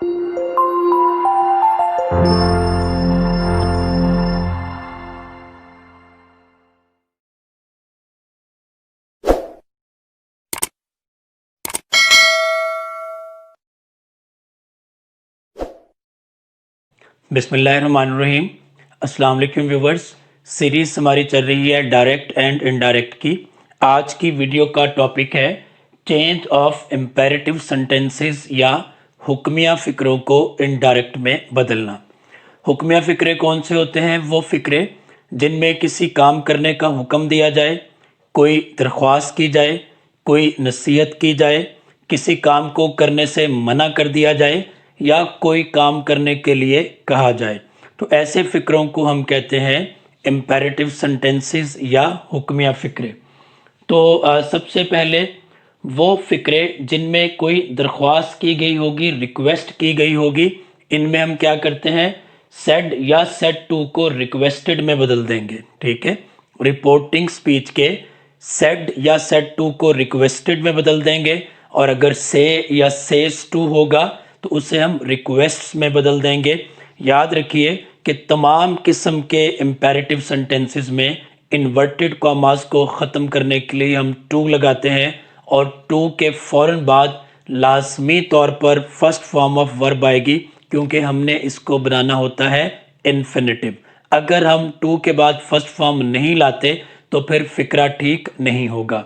बिस्मिल्लाहिर्रहमानिर्रहीम। अस्सलाम वालेकुम व्यूवर्स। सीरीज़ हमारी चल रही है डायरेक्ट एंड इनडायरेक्ट की। आज की वीडियो का टॉपिक है चेंज ऑफ इम्पेरेटिव सेंटेंसेस या हुक्मिया फ़िक्रों को इनडायरेक्ट में बदलना। हुक्मिया फ़िक्रे कौन से होते हैं? वो फ़िक्रे जिनमें किसी काम करने का हुक्म दिया जाए, कोई दरख्वास्त की जाए, कोई नसीहत की जाए, किसी काम को करने से मना कर दिया जाए या कोई काम करने के लिए कहा जाए। तो ऐसे फ़िक्रों को हम कहते हैं इम्पेरेटिव सेंटेंसेस या हुक्मिया फ़िक्रे। तो सबसे पहले वो फ़िक्रे जिनमें कोई दरख्वास्त की गई होगी, रिक्वेस्ट की गई होगी, इनमें हम क्या करते हैं, सेड या सेड टू को रिक्वेस्टेड में बदल देंगे। ठीक है, रिपोर्टिंग स्पीच के सेड या सेड टू को रिक्वेस्टेड में बदल देंगे, और अगर से या सेज टू होगा तो उसे हम रिक्वेस्ट्स में बदल देंगे। याद रखिए कि तमाम किस्म के इम्पेरेटिव सेंटेंसेस में इन्वर्टेड कॉमास को ख़त्म करने के लिए हम टू लगाते हैं, और टू के फ़ौरन बाद लाजमी तौर पर फर्स्ट फॉर्म ऑफ वर्ब आएगी, क्योंकि हमने इसको बनाना होता है इन्फिनिटिव। अगर हम टू के बाद फर्स्ट फॉर्म नहीं लाते तो फिर फ़िक्रा ठीक नहीं होगा।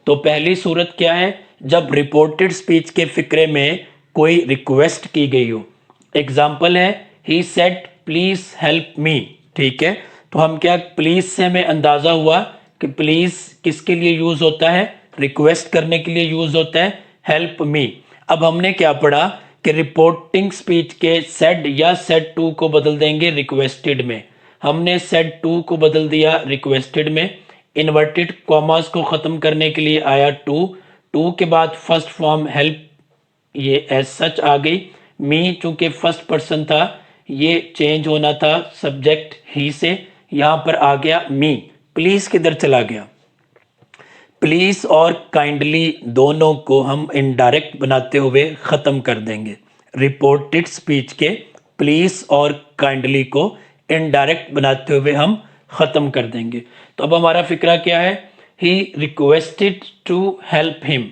तो पहली सूरत क्या है? जब रिपोर्टेड स्पीच के फ़िक्रे में कोई रिक्वेस्ट की गई हो। एग्जाम्पल है he said please help me. ठीक है, तो हम क्या, प्लीज़ से हमें अंदाज़ा हुआ कि प्लीज़ किसके लिए यूज़ होता है? रिक्वेस्ट करने के लिए यूज़ होता है, हेल्प मी। अब हमने क्या पढ़ा कि रिपोर्टिंग स्पीच के सेड या सेड टू को बदल देंगे रिक्वेस्टेड में। हमने सेड टू को बदल दिया रिक्वेस्टेड में। इन्वर्टेड कॉमास को ख़त्म करने के लिए आया टू। टू के बाद फर्स्ट फॉर्म हेल्प ये एज सच आ गई। मी चूंकि फर्स्ट पर्सन था, ये चेंज होना था सब्जेक्ट ही से, यहाँ पर आ गया मी। प्लीज़ किधर चला गया? प्लीज़ और काइंडली दोनों को हम इनडायरेक्ट बनाते हुए ख़त्म कर देंगे। रिपोर्टेड स्पीच के प्लीज़ और काइंडली को इनडायरेक्ट बनाते हुए हम ख़त्म कर देंगे। तो अब हमारा फिक्रा क्या है? He requested to help him.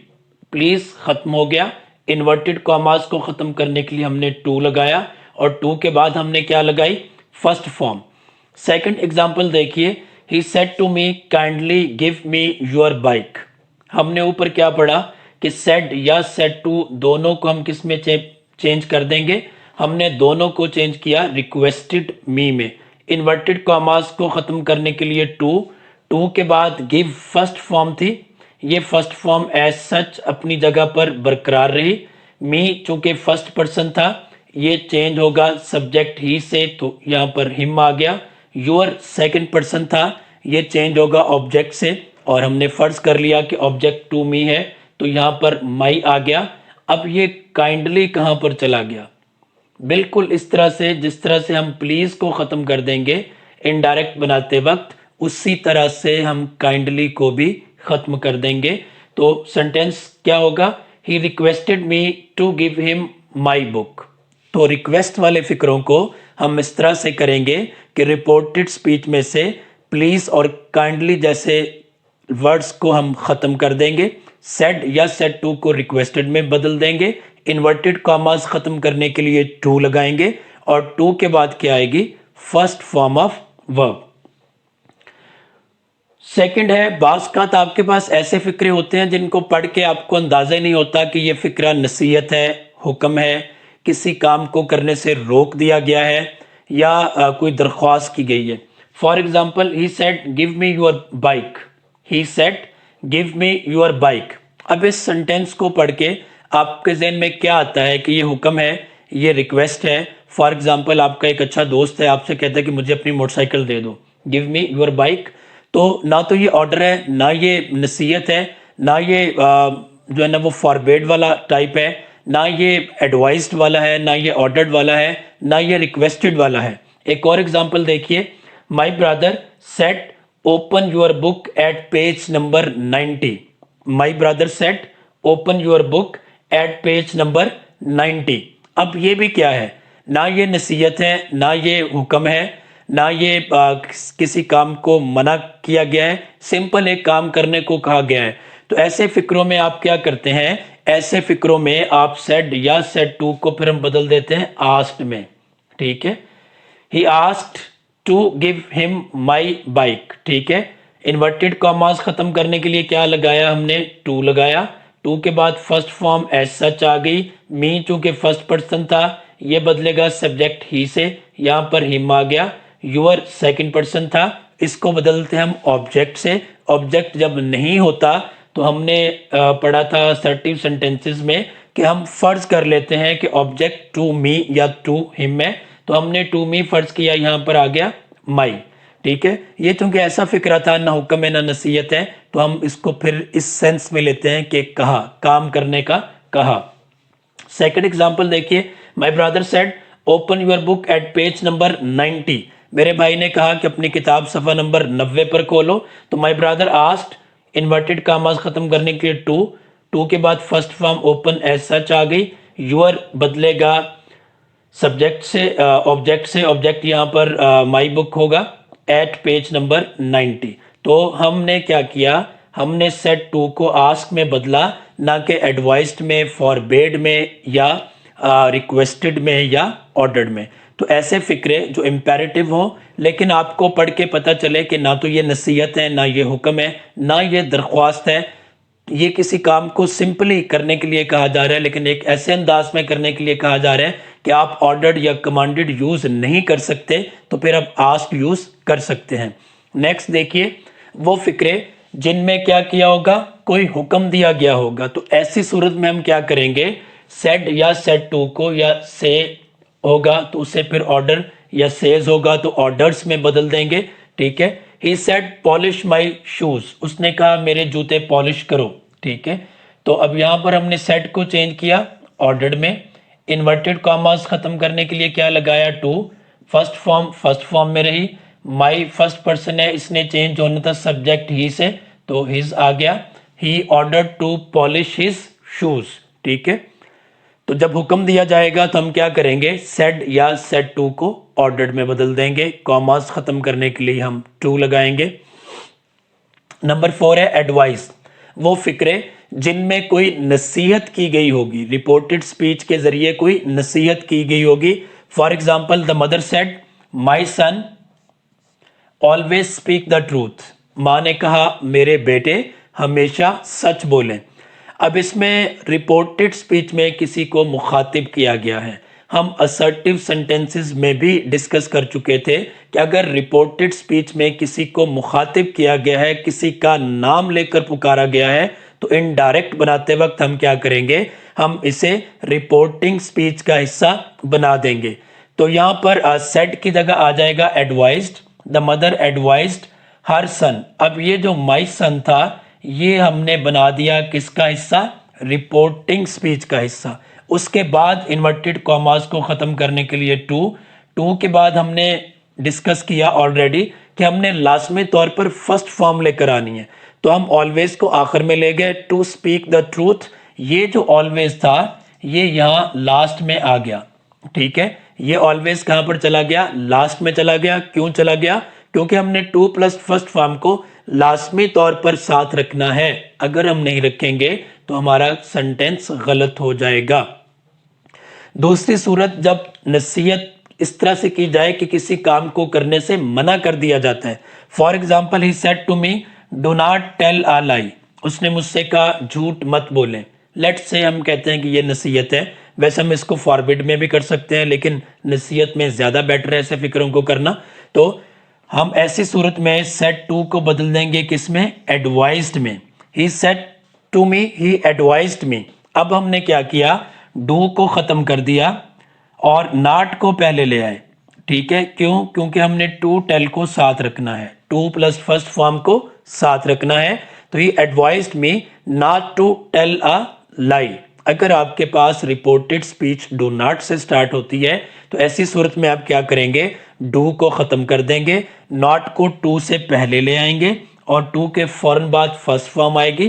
Please ख़त्म हो गया। इन्वर्टेड कॉमास को ख़त्म करने के लिए हमने टू लगाया, और टू के बाद हमने क्या लगाई? First form. सेकंड एग्जाम्पल देखिए, he said to me kindly give me your bike. हमने ऊपर क्या पढ़ा कि सेड या सेड टू दोनों को हम किस में चेंज कर देंगे? हमने दोनों को चेंज किया रिक्वेस्टेड मी में। इन्वर्टेड कॉमास को ख़त्म करने के लिए टू, टू के बाद गिव फर्स्ट फॉर्म थी, ये फर्स्ट फॉर्म एज सच अपनी जगह पर बरकरार रही। मी चूंकि फर्स्ट पर्सन था, ये चेंज होगा सब्जेक्ट ही से, तो यहाँ पर हिम आ गया। योर सेकंड पर्सन था, ये चेंज होगा ऑब्जेक्ट से, और हमने फर्ज कर लिया कि ऑब्जेक्ट टू मी है, तो यहाँ पर माई आ गया। अब ये काइंडली कहाँ पर चला गया? बिल्कुल इस तरह से, जिस तरह से हम प्लीज़ को ख़त्म कर देंगे इनडायरेक्ट बनाते वक्त, उसी तरह से हम काइंडली को भी ख़त्म कर देंगे। तो सेंटेंस क्या होगा? He requested me to give him my book. तो रिक्वेस्ट वाले फ़िक्रों को हम इस तरह से करेंगे कि रिपोर्टेड स्पीच में से प्लीज़ और काइंडली जैसे वर्ड्स को हम ख़त्म कर देंगे। सेड या सेड टू को रिक्वेस्टेड में बदल देंगे। इन्वर्टेड कॉमास ख़त्म करने के लिए टू लगाएंगे, और टू के बाद क्या आएगी? First form of verb. Second है, बाज़ का आपके पास ऐसे फ़िक्रे होते हैं जिनको पढ़ के आपको अंदाज़ा ही नहीं होता कि ये फ़िक्रा नसीहत है, हुक्म है, किसी काम को करने से रोक दिया गया है, या कोई दरख्वास्त की गई है। For example, he said give me your bike. He said give me your bike. अब इस सेंटेंस को पढ़ के आपके जहन में क्या आता है कि ये हुक्म है, ये रिक्वेस्ट है। फॉर एग्जाम्पल, आपका एक अच्छा दोस्त है, आपसे कहता है कि मुझे अपनी मोटरसाइकिल दे दो, गिव मी योर बाइक। तो ना तो ये ऑर्डर है, ना ये नसीहत है, ना ये जो है ना वो फॉरबेड वाला टाइप है, ना ये एडवाइस्ड वाला है, ना ये ऑर्डर्ड वाला है, ना ये रिक्वेस्टेड वाला है। एक और एग्जांपल देखिए, my brother said open your book at page number 90। My brother said open your book at page number 90। اب یہ بھی کیا ہے، نہ یہ نصیحت ہے، نہ یہ حکم ہے، نہ یہ کسی کام کو منع کیا گیا ہے، سمپل ایک کام کرنے کو کہا گیا ہے۔ تو ایسے فکروں میں آپ کیا کرتے ہیں، ایسے فکروں میں آپ said یا said to کو پھر ہم بدل دیتے ہیں asked میں، ٹھیک ہے۔ He asked to give him my bike، ٹھیک ہے۔ انورٹیڈ کاماز ختم کرنے کے لیے کیا لگایا ہم نے، to لگایا، to کے بعد فرسٹ فارم ایز سچ آ گئی، me چونکہ فرسٹ پرسن تھا یہ بدلے گا سبجیکٹ ہی سے، یہاں پر him آ گیا، your سیکنڈ پرسن تھا اس کو بدلتے ہم آبجیکٹ سے۔ آبجیکٹ جب نہیں ہوتا تو ہم نے پڑھا تھا assertive sentences میں کہ ہم فرض کر لیتے ہیں کہ آبجیکٹ ٹو می یا ٹو ہم ہے، تو ہم نے ٹو می فرض کیا، یہاں پر آ گیا مائی، ٹھیک ہے۔ یہ چونکہ ایسا فکرہ تھا، نہ حکم ہے نہ نصیحت ہے، تو ہم اس کو پھر اس سینس میں لیتے ہیں کہ کہا، کام کرنے کا کہا۔ سیکنڈ ایگزامپل دیکھیے، my brother said open your book at page number 90، میرے بھائی نے کہا کہ اپنی کتاب صفحہ نمبر 90 پر کھولو، تو my brother asked inverted commas ختم کرنے کے لیے ٹو کے بعد first form open as such آ گئی، یور بدلے گا سبجیکٹ سے آبجیکٹ سے، آبجیکٹ یہاں پر مائی بک ہوگا ایٹ پیج نمبر 90۔ تو ہم نے کیا کیا، ہم نے سیٹ ٹو کو آسک میں بدلا، نہ کہ ایڈوائزڈ میں، فاربیڈ میں، یا ریکویسٹڈ میں، یا آرڈرڈ میں۔ تو ایسے فکرے جو امپیریٹیو ہوں لیکن آپ کو پڑھ کے پتہ چلے کہ نہ تو یہ نصیحت ہے، نہ یہ حکم ہے، نہ یہ درخواست ہے، یہ کسی کام کو سمپلی کرنے کے لیے کہا جا رہا ہے لیکن ایک ایسے انداز میں کرنے کے لیے کہا جا رہا ہے کہ آپ آرڈرڈ یا کمانڈڈ یوز نہیں کر سکتے، تو پھر آپ آسک یوز کر سکتے ہیں۔ نیکسٹ دیکھیے، وہ فکرے جن میں کیا کیا ہوگا، کوئی حکم دیا گیا ہوگا، تو ایسی صورت میں ہم کیا کریں گے، سیڈ یا سیڈ ٹو کو یا سے ہوگا تو اسے پھر آرڈر یا سیز ہوگا تو آرڈرز میں بدل دیں گے، ٹھیک ہے۔ He said polish my shoes، اس نے کہا میرے جوتے پالش کرو، ٹھیک ہے۔ تو اب یہاں پر ہم نے said کو چینج کیا آرڈرڈ میں، انورٹیڈ کاماز ختم کرنے کے لیے کیا لگایا ٹو، فرسٹ فارم میں رہی، my فرسٹ پرسن ہے اس نے چینج ہونا تھا سبجیکٹ ہی سے تو his آ گیا، he ordered to polish his shoes، ٹھیک ہے۔ تو جب حکم دیا جائے گا تو ہم کیا کریں گے، said یا said to کو آرڈرڈ میں بدل دیں گے، کاماز ختم کرنے کے لیے ہم ٹو لگائیں گے۔ نمبر 4 ہے ایڈوائز، وہ فکرے جن میں کوئی نصیحت کی گئی ہوگی، رپورٹڈ سپیچ کے ذریعے کوئی نصیحت کی گئی ہوگی۔ For example, the mother said my son always speak the truth, ماں نے کہا میرے بیٹے ہمیشہ سچ بولیں۔ اب اس میں رپورٹڈ سپیچ میں کسی کو مخاطب کیا گیا ہے، ہم assertive sentences میں بھی ڈسکس کر چکے تھے کہ اگر رپورٹڈ سپیچ میں کسی کو مخاطب کیا گیا ہے، کسی کا نام لے کر پکارا گیا ہے، تو انڈائریکٹ بناتے وقت ہم کیا کریں گے، ہم اسے رپورٹنگ سپیچ کا حصہ بنا دیں گے۔ تو یہاں پر said کی جگہ آ جائے گا advised، the mother advised her son۔ اب یہ جو my son تھا یہ ہم نے بنا دیا کس کا حصہ، رپورٹنگ سپیچ کا حصہ۔ اس کے بعد انورٹیڈ کاماز کو ختم کرنے کے لیے ٹو کے بعد ہم نے ڈسکس کیا آلریڈی کہ ہم نے لازمی طور پر فرسٹ فارم لے کر آنی ہے، تو ہم آلویز کو آخر میں لے گئے، ٹو اسپیک دا ٹروتھ، یہ جو آلویز تھا یہ یہاں لاسٹ میں آ گیا، ٹھیک ہے۔ یہ آلویز کہاں پر چلا گیا، لاسٹ میں چلا گیا۔ کیوں چلا گیا، کیونکہ ہم نے ٹو پلس فرسٹ فارم کو لازمی طور پر ساتھ رکھنا ہے، اگر ہم نہیں رکھیں گے تو ہمارا سنٹینس غلط ہو جائے گا۔ دوسری صورت جب نصیحت اس طرح سے کی جائے کہ کسی کام کو کرنے سے منع کر دیا جاتا ہے۔ For example, he said to me do not tell a lie، اس نے مجھ سے کہا جھوٹ مت بولیں۔ لیٹ سے ہم کہتے ہیں کہ یہ نصیحت ہے، ویسے ہم اس کو فاربڈ میں بھی کر سکتے ہیں لیکن نصیحت میں زیادہ بیٹر ہے ایسے فکروں کو کرنا۔ تو ہم ایسی صورت میں said to کو بدل دیں گے کس میں، advised میں۔ he said to me he advised me۔ اب ہم نے کیا کیا، ڈو کو ختم کر دیا اور ناٹ کو پہلے لے آئے، ٹھیک ہے۔ کیوں، کیونکہ ہم نے ٹو ٹیل کو ساتھ رکھنا ہے، ٹو پلس فرسٹ فارم کو ساتھ رکھنا ہے۔ تو he advised me not to tell a lie۔ اگر آپ کے پاس رپورٹڈ سپیچ ڈو ناٹ سے سٹارٹ ہوتی ہے تو ایسی صورت میں آپ کیا کریں گے، ڈو کو ختم کر دیں گے، ناٹ کو ٹو سے پہلے لے آئیں گے اور ٹو کے فوراً بعد فرسٹ فارم آئے گی